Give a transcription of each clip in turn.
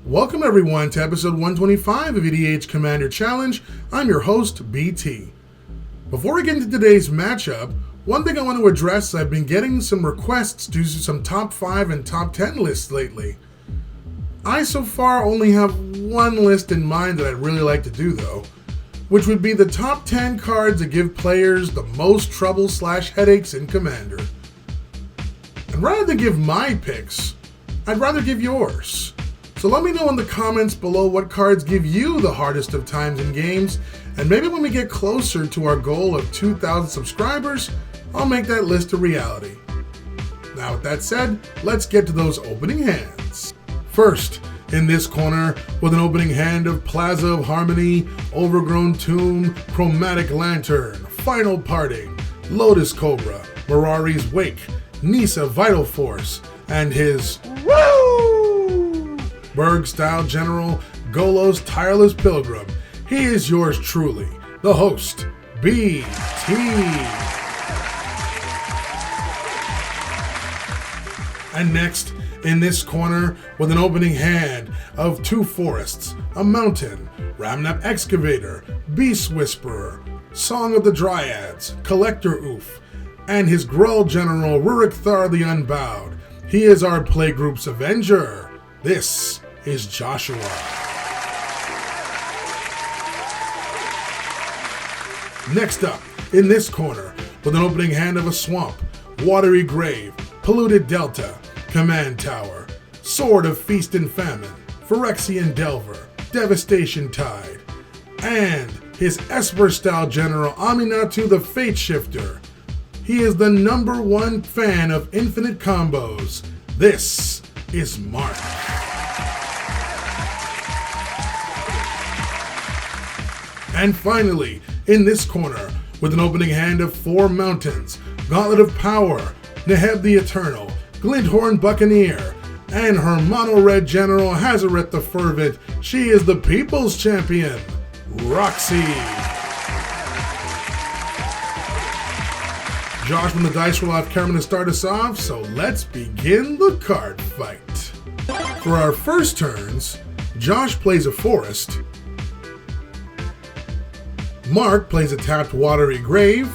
Welcome everyone to episode 125 of EDH Commander Challenge. I'm your host, BT. Before we get into today's matchup, one thing I want to address is I've been getting some requests to do some top 5 and top 10 lists lately. I so far only have one list in mind that I'd really like to do though, which would be the top 10 cards that give players the most trouble/headaches in Commander. And rather than give my picks, I'd rather give yours. So let me know in the comments below what cards give you the hardest of times in games, and maybe when we get closer to our goal of 2,000 subscribers, I'll make that list a reality. Now with that said, let's get to those opening hands. First, in this corner, with an opening hand of Plaza of Harmony, Overgrown Tomb, Chromatic Lantern, Final Parting, Lotus Cobra, Mirari's Wake, Nissa Vital Force, and his WUBRG style General, Golos Tireless Pilgrim. He is yours truly, the host, BT. And next, in this corner, with an opening hand of 2 forests, a mountain, Ramnap Excavator, Beast Whisperer, Song of the Dryads, Collector Oof, and his Gruul General, Ruric Thar the Unbowed. He is our Playgroup's Avenger. This is Joshua. Next up, in this corner, with an opening hand of a swamp, Watery Grave, Polluted Delta, Command Tower, Sword of Feast and Famine, Phyrexian Delver, Devastation Tide, and his Esper-style General Aminatou the Fateshifter. He is the #1 fan of infinite combos. This is Mark. And finally, in this corner, with an opening hand of 4 mountains, Gauntlet of Power, Neheb the Eternal, Glinthorn Buccaneer, and her mono-red general Hazoret the Fervent. She is the People's Champion, Roxie. Josh from the dice roll off camera to start us off, so let's begin the card fight. For our first turns, Josh plays a forest, Mark plays a tapped Watery Grave,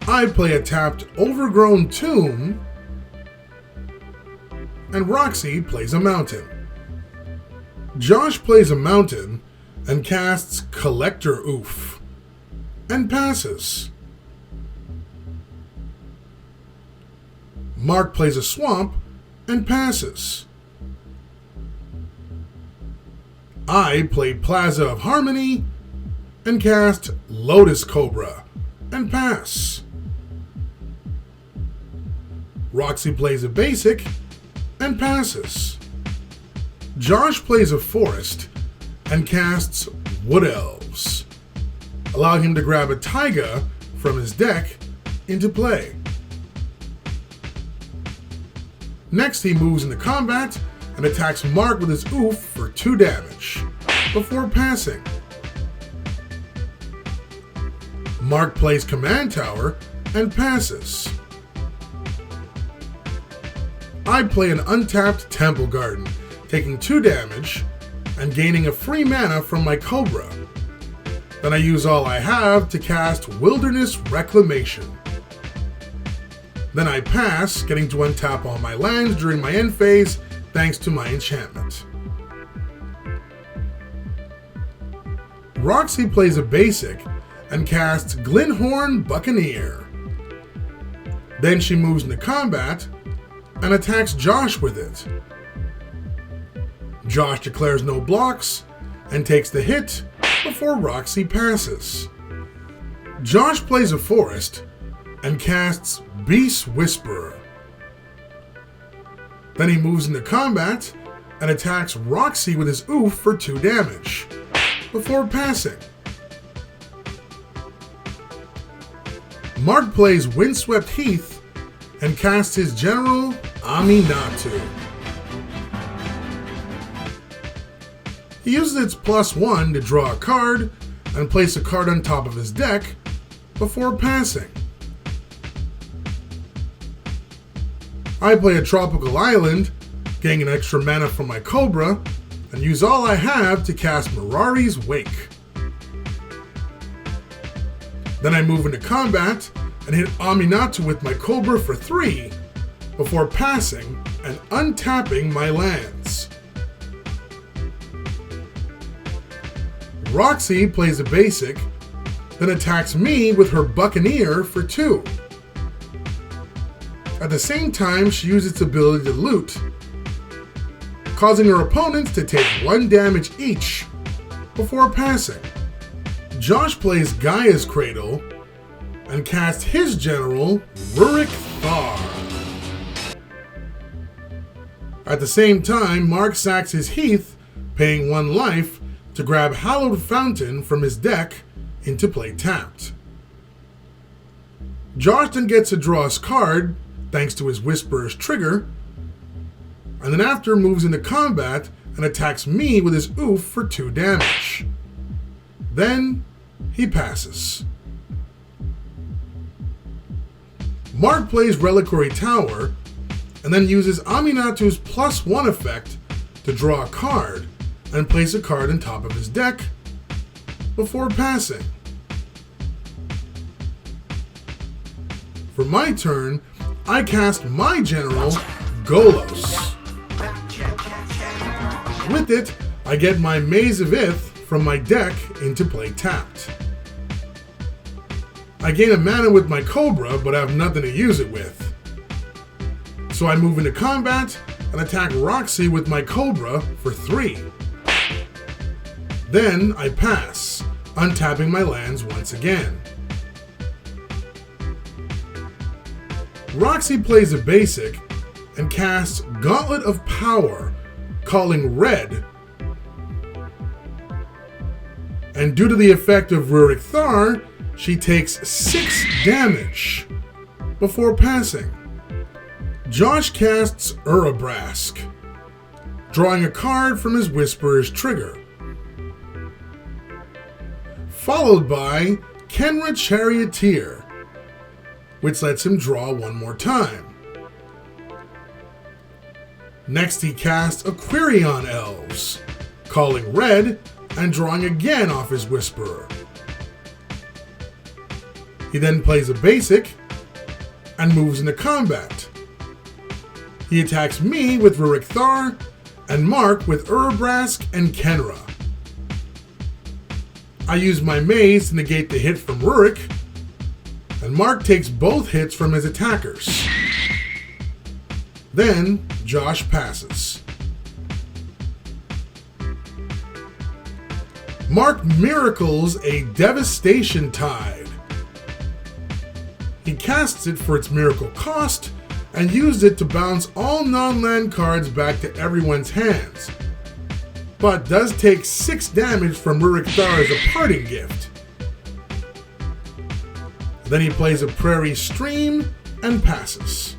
I play a tapped Overgrown Tomb, and Roxie plays a mountain. Josh plays a mountain and casts Collector Oof, and passes. Mark plays a swamp and passes. I play Plaza of Harmony and cast Lotus Cobra and pass. Roxie plays a basic and passes. Josh plays a forest and casts Wood Elves, allowing him to grab a Taiga from his deck into play. Next, he moves into combat and attacks Mark with his Oof for 2 damage, before passing. Mark plays Command Tower and passes. I play an untapped Temple Garden, taking 2 damage and gaining a free mana from my Cobra. Then I use all I have to cast Wilderness Reclamation. Then I pass, getting to untap all my lands during my end phase thanks to my enchantment. Roxie plays a basic and casts Glinthorn Buccaneer. Then she moves into combat and attacks Josh with it. Josh declares no blocks and takes the hit before Roxie passes. Josh plays a forest and casts Beast Whisperer. Then he moves into combat and attacks Roxie with his Oof for 2 damage, before passing. Mark plays Windswept Heath and casts his General Aminatou. He uses its +1 to draw a card and place a card on top of his deck before passing. I play a Tropical Island gain an extra mana from my Cobra, and use all I have to cast Mirari's Wake. Then I move into combat and hit Aminatou with my Cobra for 3, before passing and untapping my lands. Roxie plays a basic, then attacks me with her Buccaneer for 2. At the same time, she uses its ability to loot, causing her opponents to take 1 damage each before passing. Josh plays Gaia's Cradle and casts his general, Ruric Thar. At the same time, Mark sacks his Heath, paying 1 life to grab Hallowed Fountain from his deck into play tapped. Josh then gets to draw his card, thanks to his Whisperer's trigger, and then after moves into combat and attacks me with his Oof for 2 damage. Then he passes. Mark plays Reliquary Tower and then uses Aminatou's +1 effect to draw a card and place a card on top of his deck before passing. For my turn, I cast my general, Golos. With it, I get my Maze of Ith from my deck into play tapped. I gain a mana with my Cobra, but I have nothing to use it with. So I move into combat and attack Roxie with my Cobra for 3. Then I pass, untapping my lands once again. Roxie plays a basic and casts Gauntlet of Power, calling red. And due to the effect of Ruric Thar, she takes 6 damage before passing. Josh casts Urabrask, drawing a card from his Whisperer's trigger, followed by Kenra Charioteer, which lets him draw 1 more time. Next he casts Aquarion Elves, calling red and drawing again off his Whisperer. He then plays a basic and moves into combat. He attacks me with Ruric Thar and Mark with Urabrask and Kenra. I use my maze to negate the hit from Ruric, and Mark takes both hits from his attackers. Then Josh passes. Mark miracles a Devastation Tide. He casts it for its miracle cost and used it to bounce all non-land cards back to everyone's hands, but does take 6 damage from Ruric Thar as a parting gift. Then he plays a Prairie Stream and passes.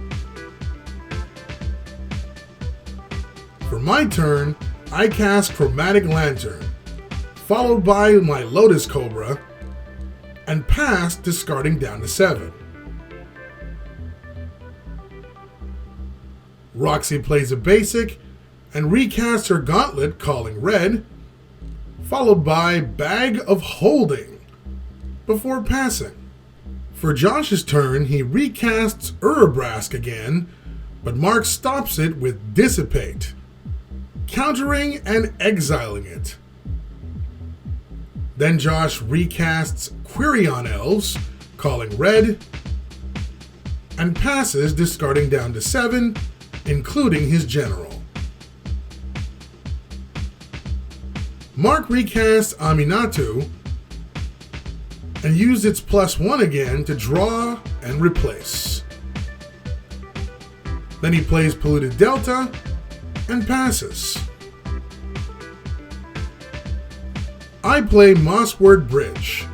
For my turn, I cast Chromatic Lantern, followed by my Lotus Cobra, and pass, discarding down to 7. Roxie plays a basic and recasts her Gauntlet, calling red, followed by Bag of Holding, before passing. For Josh's turn, he recasts Urabrask again, but Mark stops it with Dissipate, countering and exiling it. Then Josh recasts Aquarion Elves, calling red, and passes, discarding down to 7, including his general. Mark recasts Aminatou and used its +1 again to draw and replace. Then he plays Polluted Delta and passes. I play Mossword Bridge.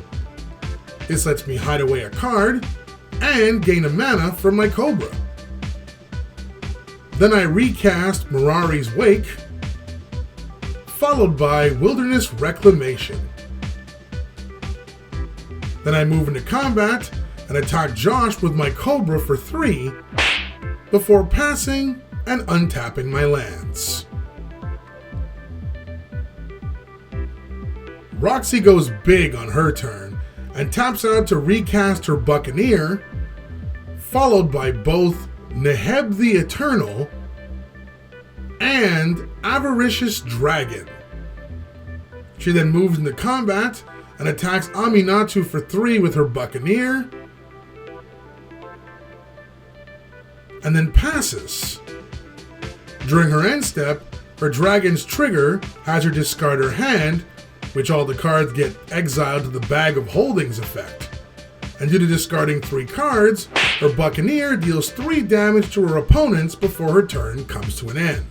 This lets me hide away a card and gain a mana from my Cobra. Then I recast Mirari's Wake, followed by Wilderness Reclamation. Then I move into combat and attack Josh with my Cobra for 3, before passing and untapping my lands. Roxie goes big on her turn and taps out to recast her Buccaneer, followed by both Neheb the Eternal and Avaricious Dragon. She then moves into combat and attacks Aminatou for 3 with her Buccaneer, and then passes. During her end step, her Dragon's trigger has her discard her hand, which all the cards get exiled to the Bag of Holdings effect. And due to discarding 3 cards, her Buccaneer deals 3 damage to her opponents before her turn comes to an end.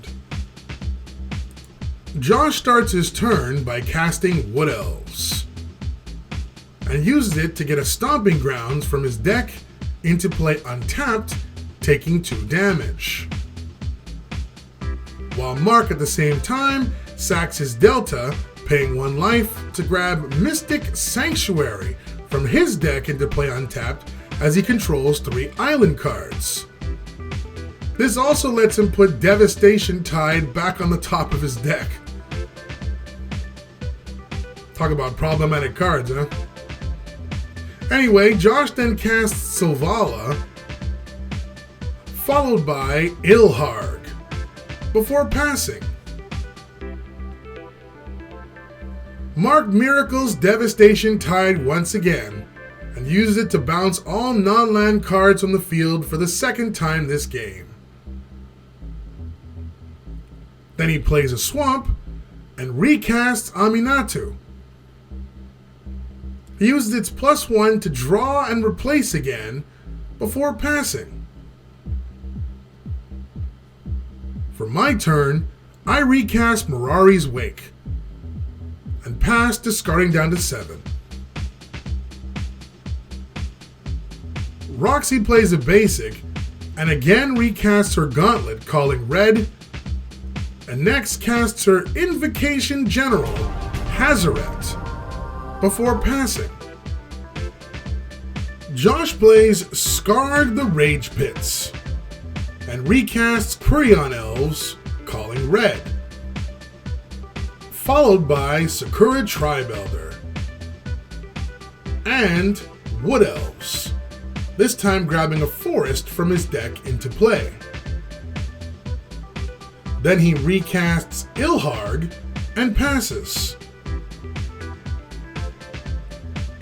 Josh starts his turn by casting Wood Elves, and uses it to get a Stomping Grounds from his deck into play untapped, taking 2 damage. While Mark at the same time sacks his Delta, paying 1 life to grab Mystic Sanctuary from his deck into play untapped as he controls 3 island cards. This also lets him put Devastation Tide back on the top of his deck. Talk about problematic cards, huh? Anyway, Josh then casts Selvala, followed by Ilharg, before passing. Mark miracles Devastation Tide once again, and uses it to bounce all non-land cards from the field for the 2nd time this game. Then he plays a Swamp, and recasts Aminatou. He uses its +1 to draw and replace again, before passing. For my turn, I recast Mirari's Wake, and pass, discarding down to 7. Roxie plays a basic, and again recasts her Gauntlet, calling red, and next casts her Invocation General, Hazoret, before passing. Josh plays Scarred the Rage Pits, and recasts Prion Elves, calling red, followed by Sakura Tribe Elder, and Wood Elves, this time grabbing a forest from his deck into play. Then he recasts Ilharg and passes.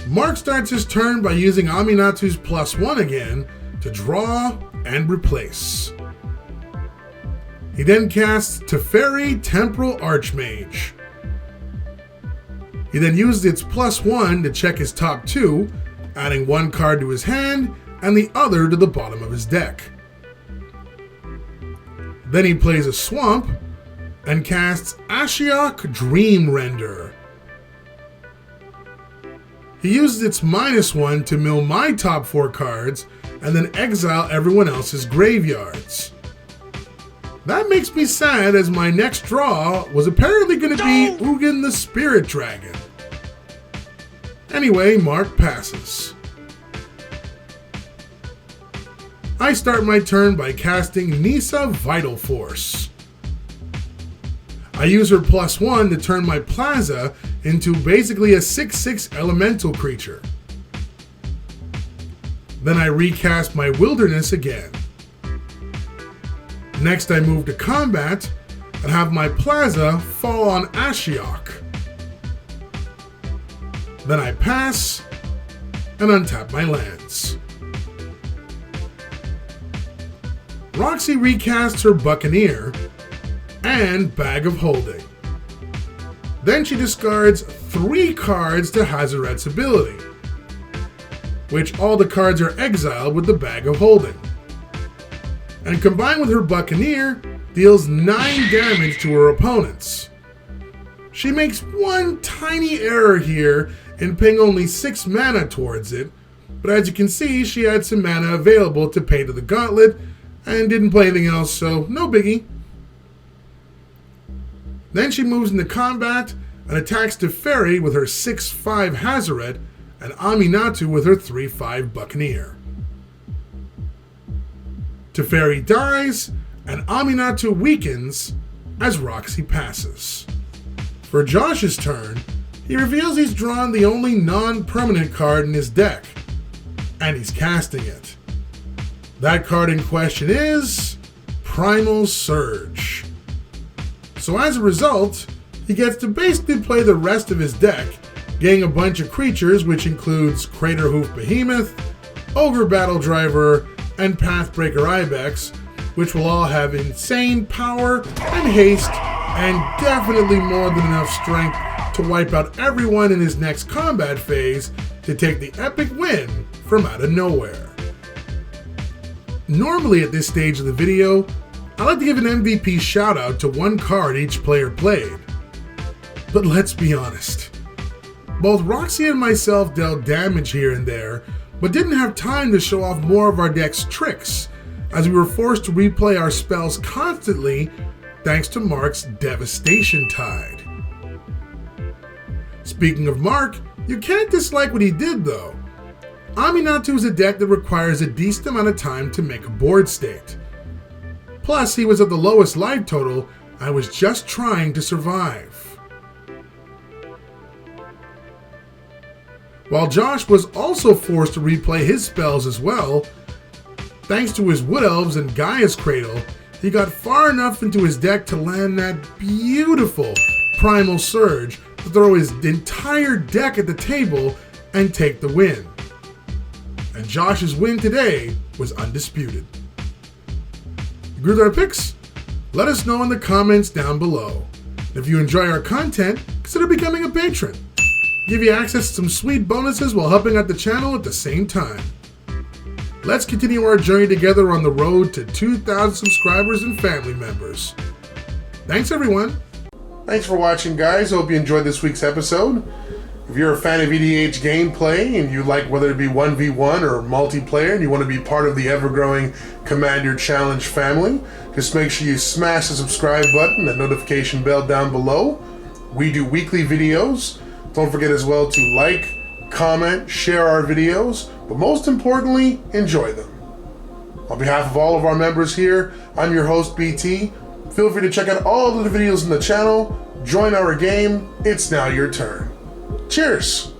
Mark starts his turn by using Aminatou's +1 again to draw and replace. He then casts Teferi Temporal Archmage. He then uses its +1 to check his top 2, adding 1 card to his hand and the other to the bottom of his deck. Then he plays a Swamp and casts Ashiok Dream Render. He uses its -1 to mill my top 4 cards and then exile everyone else's graveyards. That makes me sad, as my next draw was apparently going to be Ugin the Spirit Dragon. Anyway, Mark passes. I start my turn by casting Nissa Vital Force. I use her +1 to turn my Plaza into basically a 6/6 elemental creature. Then I recast my Wilderness again. Next I move to combat and have my Plaza fall on Ashiok. Then I pass and untap my lands. Roxie recasts her Buccaneer and Bag of Holding. Then she discards 3 cards to Hazoret's ability, which all the cards are exiled with the Bag of Holding. And combined with her Buccaneer, deals 9 damage to her opponents. She makes one tiny error here in paying only 6 mana towards it, but as you can see, she had some mana available to pay to the Gauntlet and didn't play anything else, so no biggie. Then she moves into combat and attacks Teferi with her 6/5 Hazoret and Aminatou with her 3/5 Buccaneer. Teferi dies, and Aminatou weakens as Roxie passes. For Josh's turn, he reveals he's drawn the only non-permanent card in his deck, and he's casting it. That card in question is Primal Surge. So as a result, he gets to basically play the rest of his deck, getting a bunch of creatures which includes Craterhoof Behemoth, Ogre Battle Driver, and Pathbreaker Ibex, which will all have insane power and haste, and definitely more than enough strength to wipe out everyone in his next combat phase to take the epic win from out of nowhere. Normally at this stage of the video, I like to give an MVP shout out to one card each player played. But let's be honest, both Roxie and myself dealt damage here and there, but didn't have time to show off more of our deck's tricks, as we were forced to replay our spells constantly thanks to Mark's Devastation Tide. Speaking of Mark, you can't dislike what he did though. Aminatou is a deck that requires a decent amount of time to make a board state. Plus, he was at the lowest life total and was just trying to survive. While Josh was also forced to replay his spells as well, thanks to his Wood Elves and Gaia's Cradle, he got far enough into his deck to land that beautiful Primal Surge to throw his entire deck at the table and take the win. And Josh's win today was undisputed. Agree with our picks? Let us know in the comments down below. If you enjoy our content, consider becoming a patron. Give you access to some sweet bonuses while helping out the channel at the same time. Let's continue our journey together on the road to 2,000 subscribers and family members. Thanks everyone. Thanks for watching, guys. Hope you enjoyed this week's episode. If you're a fan of EDH gameplay and you like whether it be 1v1 or multiplayer and you want to be part of the ever-growing Command Your Challenge family, just make sure you smash the subscribe button and notification bell down below. We do weekly videos. Don't forget as well to like, comment, share our videos, but most importantly, enjoy them. On behalf of all of our members here, I'm your host, BT. Feel free to check out all of the videos in the channel, join our game, it's now your turn. Cheers!